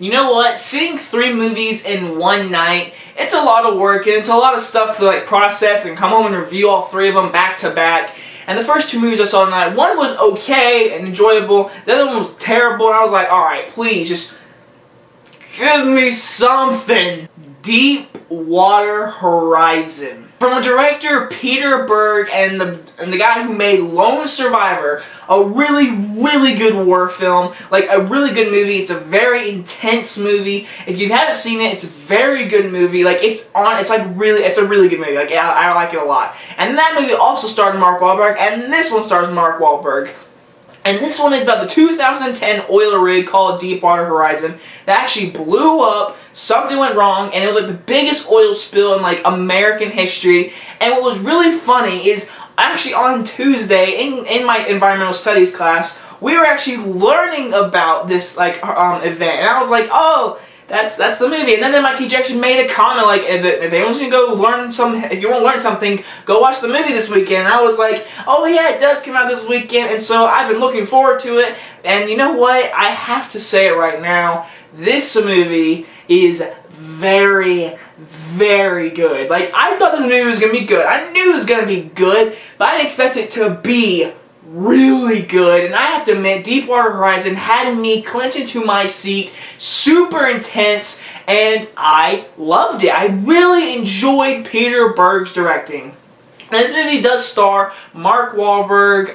You know what? Seeing 3 movies in one night, it's a lot of work and it's a lot of stuff to process and come home and review all 3 of them back to back. And the first 2 movies I saw tonight, one was okay and enjoyable, the other one was terrible, and I was like, alright, please, just give me something. Deepwater Horizon. From director Peter Berg and the guy who made Lone Survivor, a really good war film, a really good movie. It's a very intense movie. If you haven't seen it, it's a very good movie. It's a really good movie. I like it a lot. And that movie also starred Mark Wahlberg, and this one stars Mark Wahlberg. And this one is about the 2010 oil rig called Deepwater Horizon that actually blew up, something went wrong, and it was the biggest oil spill in American history. And what was really funny is actually on Tuesday in my environmental studies class, we were actually learning about this event, and I was like, oh, that's the movie. And then my teacher actually made a comment if anyone's gonna go learn if you want to learn something, go watch the movie this weekend. And I was like, oh yeah, it does come out this weekend, and so I've been looking forward to it. And you know what? I have to say it right now. This movie is very good. I thought this movie was gonna be good. I knew it was gonna be good, but I didn't expect it to be really good. And I have to admit, Deepwater Horizon had me clenching to my seat, super intense, and I loved it. I really enjoyed Peter Berg's directing. And this movie does star Mark Wahlberg,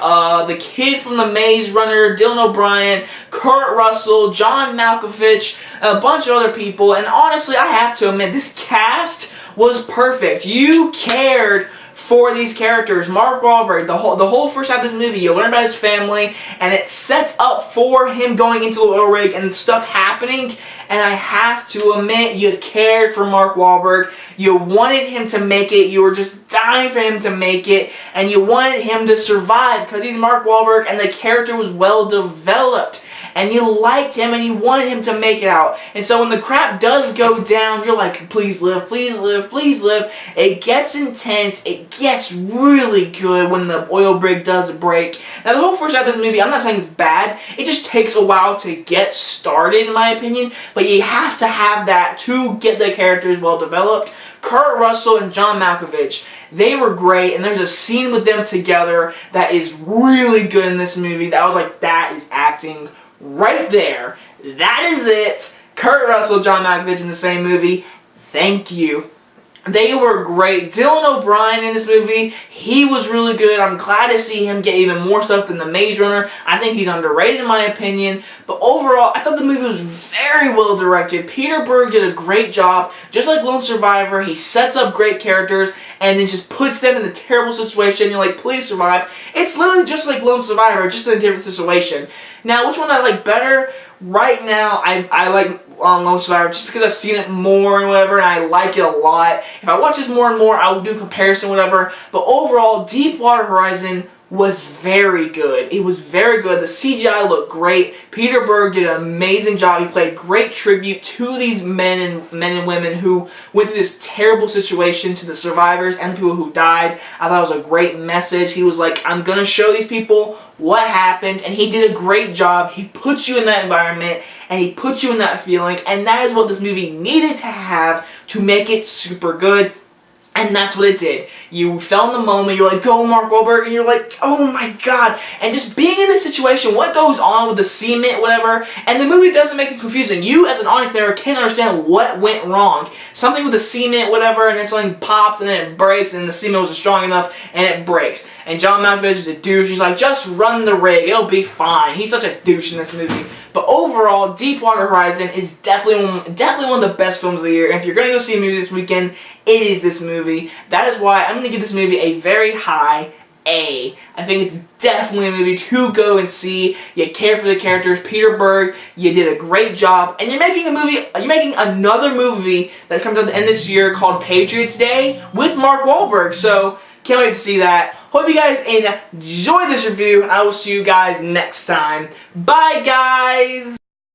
the kid from The Maze Runner, Dylan O'Brien, Kurt Russell, John Malkovich, a bunch of other people. And honestly, I have to admit, this cast was perfect. You cared for these characters. Mark Wahlberg, the whole first half of this movie, you learn about his family, and it sets up for him going into the oil rig and stuff happening. And I have to admit, you cared for Mark Wahlberg. You wanted him to make it. You were just dying for him to make it, and you wanted him to survive because he's Mark Wahlberg, and the character was well developed. And you liked him, and you wanted him to make it out. And so when the crap does go down, you're like, please live, please live, please live. It gets intense. It gets really good when the oil rig does break. Now, the whole first half of this movie, I'm not saying it's bad. It just takes a while to get started, in my opinion. But you have to have that to get the characters well developed. Kurt Russell and John Malkovich, they were great, and there's a scene with them together that is really good in this movie. That was that is acting right there. That is it. Kurt Russell, John Malkovich in the same movie. Thank you. They were great. Dylan O'Brien in this movie, he was really good. I'm glad to see him get even more stuff than The Maze Runner. I think he's underrated in my opinion. But overall, I thought the movie was very well directed. Peter Berg did a great job. Just like Lone Survivor, he sets up great characters and then just puts them in a terrible situation. You're like, please survive. It's literally just like Lone Survivor, just in a different situation. Now, which one I like better? Right now, I like Lone Survivor just because I've seen it more and whatever, and I like it a lot. If I watch this more and more, I will do comparison, whatever. But overall, Deepwater Horizon was very good. It was very good. The CGI looked great. Peter Berg did an amazing job. He played great tribute to these men and women who went through this terrible situation, to the survivors and the people who died. I thought it was a great message. He was like, I'm going to show these people what happened, and he did a great job. He puts you in that environment, and he puts you in that feeling, and that is what this movie needed to have to make it super good. And that's what it did. You fell in the moment, you're like, go Mark Wahlberg, and you're like, oh my god. And just being in this situation, what goes on with the cement, whatever, and the movie doesn't make it confusing. You, as an audience member, can't understand what went wrong. Something with the cement, whatever, and then something pops, and then it breaks, and the cement wasn't strong enough, and it breaks. And John Malkovich is a douche. He's like, just run the rig, it'll be fine. He's such a douche in this movie. But overall, Deepwater Horizon is definitely one of the best films of the year. And if you're going to go see a movie this weekend, it is this movie. That is why I'm going to give this movie a very high A. I think it's definitely a movie to go and see. You care for the characters. Peter Berg, you did a great job. And you're making another movie that comes out at the end of this year called Patriots Day with Mark Wahlberg. So, can't wait to see that. Hope you guys enjoyed this review. I will see you guys next time. Bye, guys!